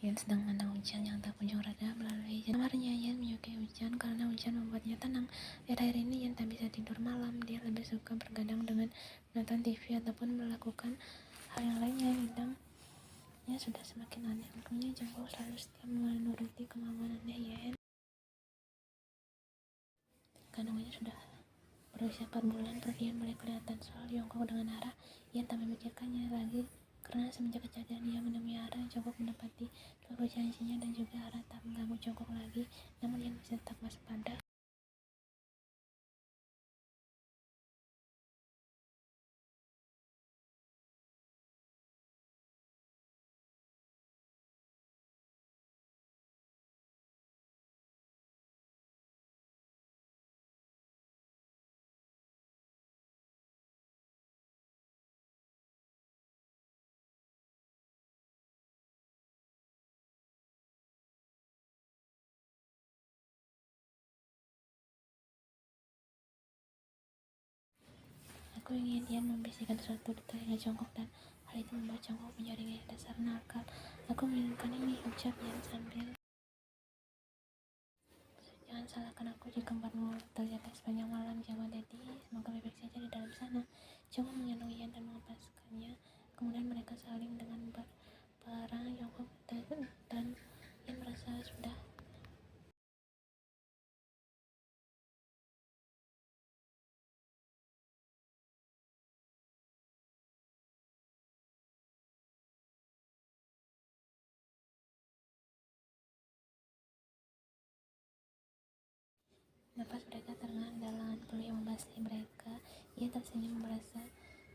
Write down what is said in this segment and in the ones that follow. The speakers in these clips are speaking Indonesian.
Yan sedang menantang hujan yang tak kunjung reda melalui kamarnya. Yan menyukai hujan karena hujan membuatnya tenang. Akhir-akhir ini Yan tak bisa tidur malam. Dia lebih suka bergadang dengan menonton TV ataupun melakukan hal yang lainnya. Hidangnya sudah semakin aneh. Untungnya Jungkook selalu setia menuruti kemauan aneh Yan. Kandungannya sudah berusia 4 bulan, perut Yan mulai kelihatan soal Jungkook dengan Hara. Yan tak memikirkannya lagi karena semenjak kejadian dia menemui Hara, Jungkook mendapati seluruh janjinya dan juga Hara tak mengganggu Jungkook lagi. Namun Yan masih tetap waspada. Aku ingin Yan membisikkan sesuatu di telinga Jungkook dan hal itu membuat Jungkook menyaringi dasar nakal. Aku menginginkan ini, ucap Yan sambil. Jangan salahkan aku jika membuatmu terjadi sepanjang malam, jawab Daddy. Semoga baik-baik saja di dalam sana. Jungkook menyandung Yan dan melepaskannya. Kemudian mereka saling dengan berperang. Jungkook dan Yan merasa sudah napas mereka terengah dalam peluk yang membasahi mereka. Ia tersenyum merasa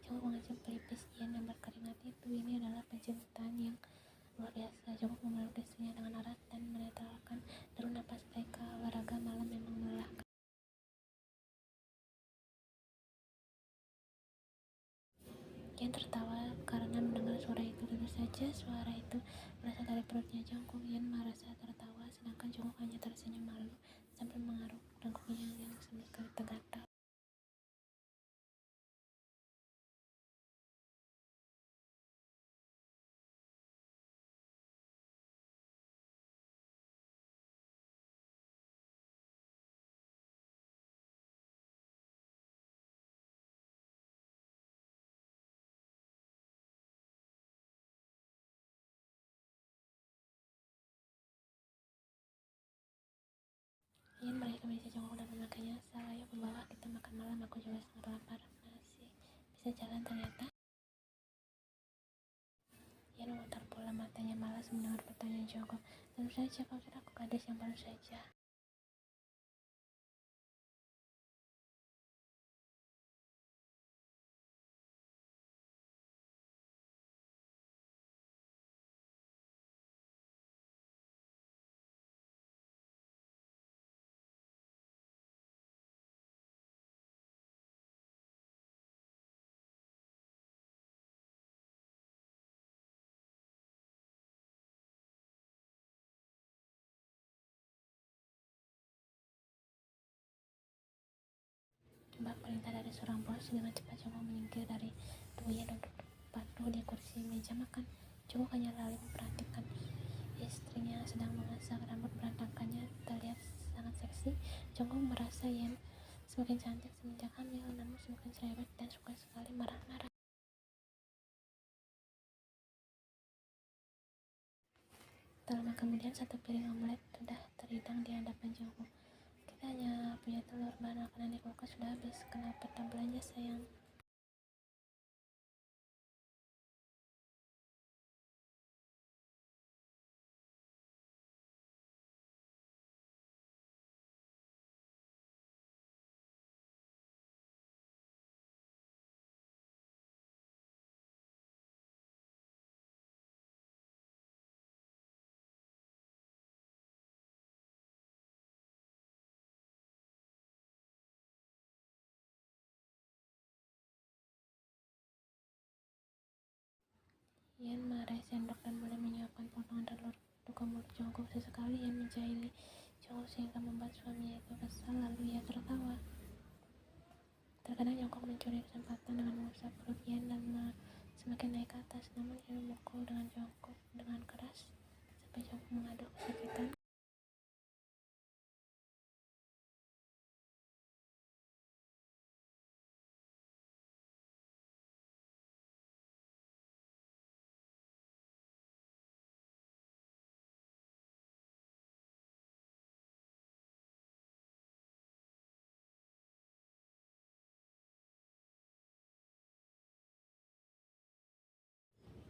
Jungkook mengacung pelipis Yan yang berkeringat itu. Ini adalah pencintaan yang luar biasa. Jungkook memeluk istrinya dengan erat dan menetralkan deru napas mereka. Olahraga malam memang melelahkan. Yan tertawa karena mendengar suara itu. Tentu saja suara itu berasal dari perutnya Jungkook. Yan merasa tertawa sedangkan Jungkook hanya tersenyum malu sambil mengaruk dengkulnya yang sama sekali tergatal. Yan meraih kemeja Jungkook dan memakainya. Sal, ayo ke bawah kita makan malam. Aku juga sangat lapar. Masih bisa jalan ternyata. Yan memutar bola matanya malas mendengar pertanyaan Jungkook. Tentu saja, kau kira aku gadis yang baru saja. Mbak perintah dari seorang bos. Dengan cepat Jungkook menyingkir dari tubuhnya dan duduk patuh di kursi meja makan. Jungkook hanya lalu memperhatikan istrinya sedang memasak. Rambut berantakannya terlihat sangat seksi. Jungkook merasa Yan semakin cantik semenjak hamil, namun semakin cerewet dan suka sekali marah-marah. Tak lama kemudian satu piring omelet sudah terhidang di hadapan Jungkook. Kita hanya punya telur, bahan makanan di kulkas sudah habis. Kenapa tak belanja sayang? Yan meraih sendok dan mulai menyiapkan potongan telur untuk ke mulut Jungkook. Sesekali Yan menjahili Jungkook sehingga membuat suaminya itu kesal, lalu ia tertawa. Terkadang Jungkook mencuri kesempatan dengan mengusap perut Yan dan semakin naik ke atas, namun Yan memukul dengan Jungkook dengan keras sampai Jongkok mengadu kesakitan.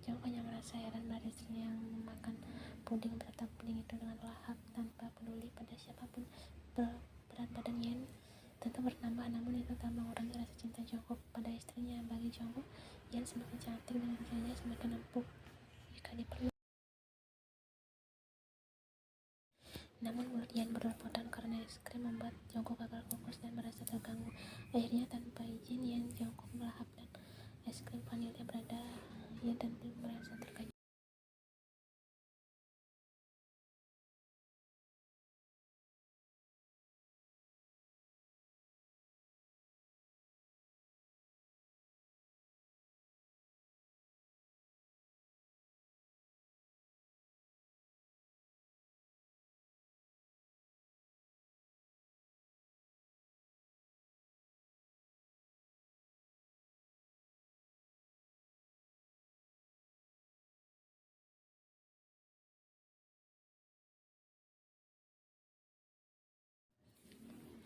Jongkok hanya merasa heran melihat istrinya yang memakan puding beserta puding itu dengan lahap tanpa peduli pada siapapun. Berat badan Yen tentu bertambah, namun itu tak mengurangi rasa cinta Jongkok pada istrinya. Bagi Jongkok, Yen semakin cantik dan kerjanya semakin empuk jika diperlukan. Namun mulut Yen berlebotan karena es krim membuat Jongkok gagal fokus dan merasa terganggu. Akhirnya tanpa izin Yen, Jongkok melahap dan es krim vanilya berada. Yen tentu merasa terkejut.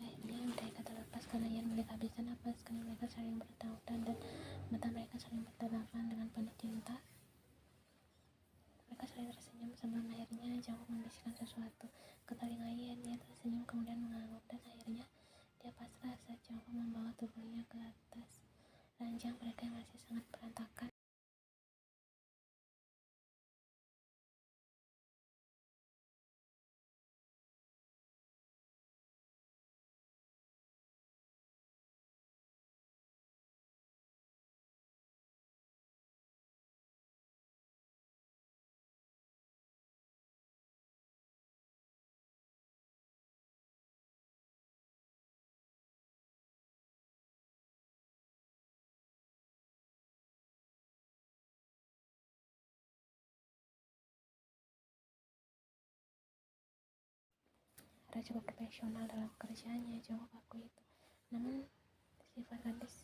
Akhirnya mereka terlepas karena Yen melihat kehabisan napas karena mereka saling bertautan dan mata mereka saling bertatapan dengan penuh cinta. Mereka saling tersenyum sebelum akhirnya Jongkok membisikkan sesuatu ke telinga Yen. Yen tersenyum kemudian mengangguk dan akhirnya dia pasrah saat Jongkok membawa tubuhnya ke atas ranjang mereka yang masih sangat berantakan. Ara cukup profesional dalam pekerjaannya, Jongkok akui itu. Namun sifat gadis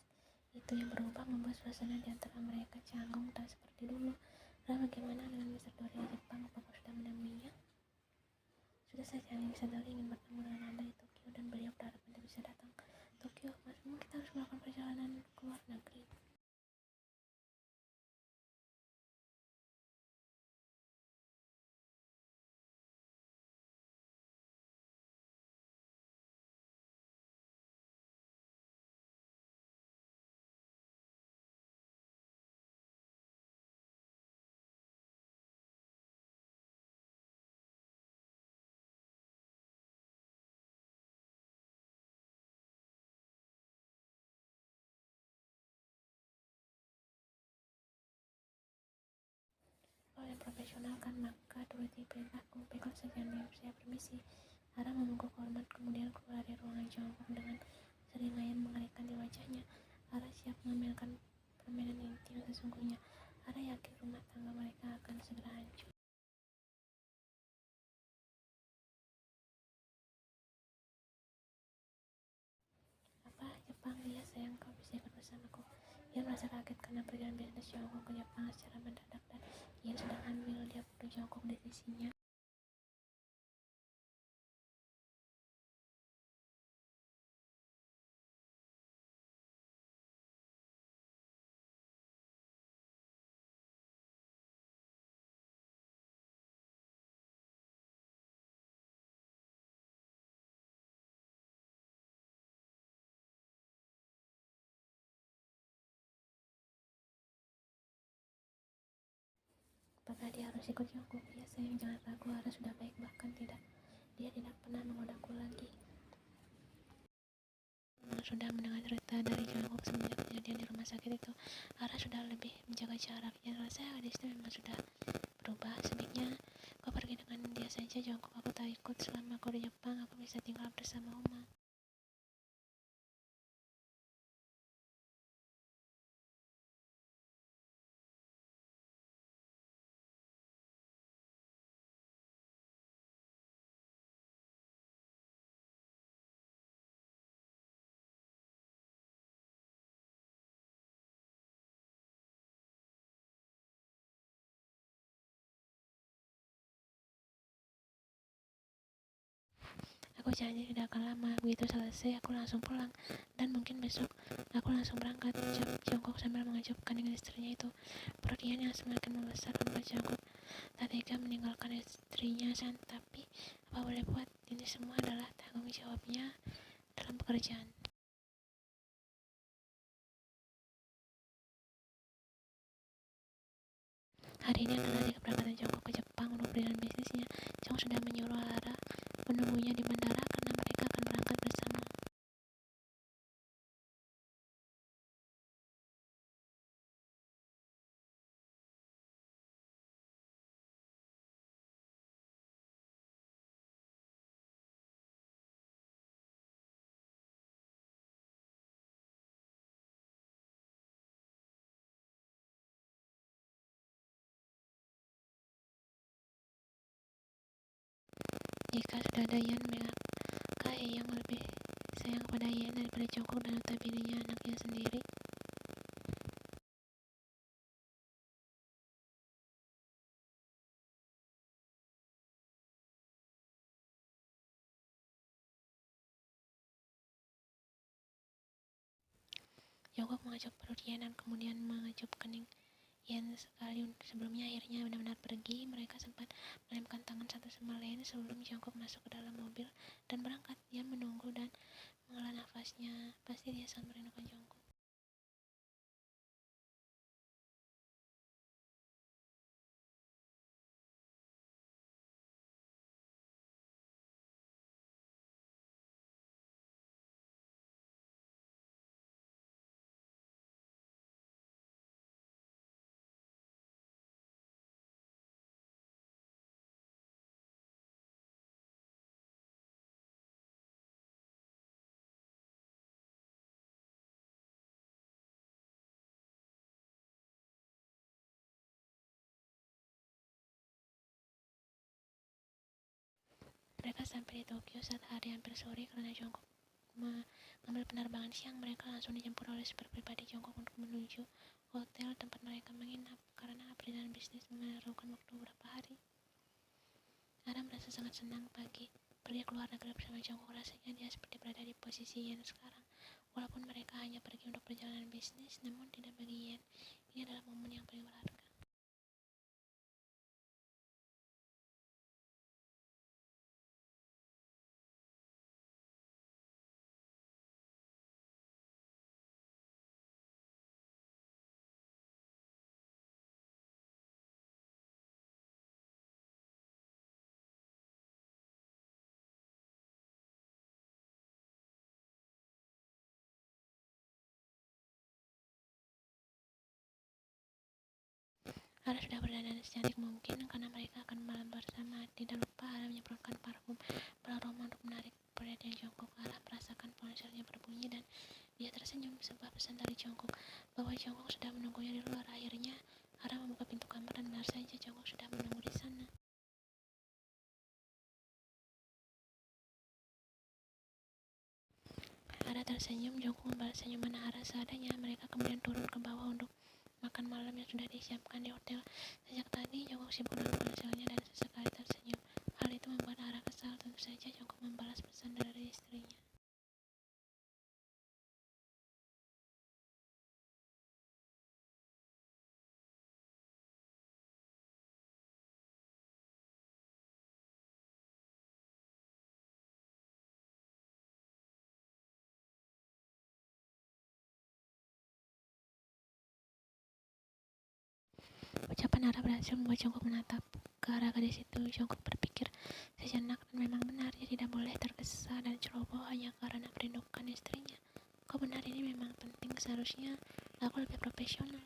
itu yang berubah membuat suasana di antara mereka canggung tak seperti dulu. Ra, bagaimana dengan Mr. Doria Jepang? Apakah sudah menemuinya? Sudah saja, Mr. Doria ingin bertemu dengan Anda di Tokyo dan beliau berharap Anda bisa datang ke Tokyo. Mas, kita harus melakukan perjalanan ke luar negeri. Kalau yang profesional kan, maka turuti perintahku. Baiklah saja, Nim, saya permisi. Ara memungkuk hormat kemudian keluar dari ruangan Jongkok dengan seringayan mengerikan di wajahnya. Ara siap mengambilkan permainan inti yang sesungguhnya. Ara yakin rumah tangga mereka akan segera hancur. Apa, Jepang? Iya sayang, kau bisa ikut bersamaku. Ia merasa kaget karena perjalanan bisnis Jongkok ke Jepang secara mendadak dan ia sedang hamil. Dia butuh Jongkok di sisinya. Apakah dia harus ikut Jongkok? Iya sayang, jangan ragu, Ara sudah baik, bahkan dia tidak pernah menggodaku lagi. Sudah mendengar cerita dari Jongkok semenjak kejadian di rumah sakit itu. Ara sudah lebih menjaga jarak. Yang rasa gadis itu memang sudah berubah. Sebaiknya kau pergi dengan dia saja, Jongkok. Aku tak ikut. Selama kau di Jepang, aku bisa tinggal bersama Oma. Aku janji tidak akan lama. Begitu selesai, aku langsung pulang. Dan mungkin besok aku langsung berangkat, ucap Jongkok sambil mengejutkan dengan istrinya itu. Perut Ian yang semakin membesar membuat Jongkok tak tega meninggalkan istrinya. Tapi apa boleh buat, ini semua adalah tanggung jawabnya dalam pekerjaan. Hari ini adalah hari keberangkatan Jongkok ke Jepang untuk perjalanan bisnisnya. Jong sudah menyuruh Lara menunggunya di bandara karena mereka akan berangkat bersama. Jika sudah ada Ian, mereka yang lebih sayang kepada Ian daripada Jongkok dan notabene anaknya sendiri. Jongkok mengajak perut Ian dan kemudian mengecup kening Ian sekali. Sebelumnya akhirnya benar-benar pergi. Mereka sempat melempar tangan satu sama lain sebelum Jongkok masuk ke dalam mobil dan berangkat. Ian menunggu dan menghela nafasnya. Pasti dia sangat merindukan Jongkok. Mereka sampai di Tokyo saat hari hampir sore karena Jongkok mengambil penerbangan siang. Mereka langsung dijemput oleh super pribadi Jongkok untuk menuju hotel tempat mereka menginap karena perjalanan bisnis memerlukan waktu beberapa hari. Ara merasa sangat senang pergi keluar negeri bersama Jongkok. Rasanya dia seperti berada di posisi Ian sekarang. Walaupun mereka hanya pergi untuk perjalanan bisnis, namun tidak bagi Ian. Ini adalah momen yang paling berharga. Ara sudah berdandan secantik mungkin karena mereka akan malam bersama. Tidak lupa Ara menyemprotkan parfum beraroma untuk menarik perhatian Jongkok. Ara merasakan ponselnya berbunyi dan dia tersenyum. Sebuah pesan dari Jongkok bahwa Jongkok sudah menunggunya di luar. Akhirnya Ara membuka pintu kamar dan benar saja Jongkok sudah menunggu di sana. Ara tersenyum. Jongkok membalas senyuman Ara seadanya. Mereka kemudian turun ke bawah untuk makan malam yang sudah disiapkan di hotel. Sejak tadi Jongkok sibuk dengan ponselnya dan sesekali tersenyum. Hal itu membuat Ara kesal. Tentu saja Jongkok membalas pesan dari istrinya. Ucapan Ara berhasil membuat Jongkok menatap ke arah gadis itu. Jongkok berpikir sejenak dan memang benar dia tidak boleh tergesa dan ceroboh hanya karena merindukan istrinya. Kau benar, ini memang penting. Seharusnya aku lebih profesional.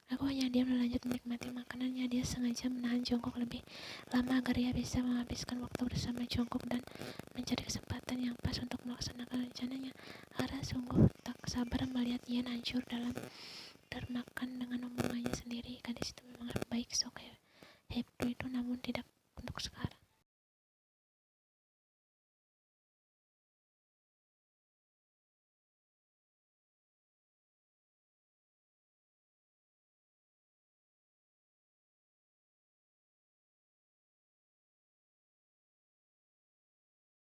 Aku hanya diam dan lanjut menikmati makanannya. Dia sengaja menahan Jongkok lebih lama agar ia bisa menghabiskan waktu bersama Jongkok dan mencari kesempatan yang pas untuk melaksanakan rencananya. Ara sungguh tak sabar melihat Ian hancur dalam termakan dengan omongannya sendiri. Gadis itu memang baik, sok hebat itu, namun tidak untuk sekarang.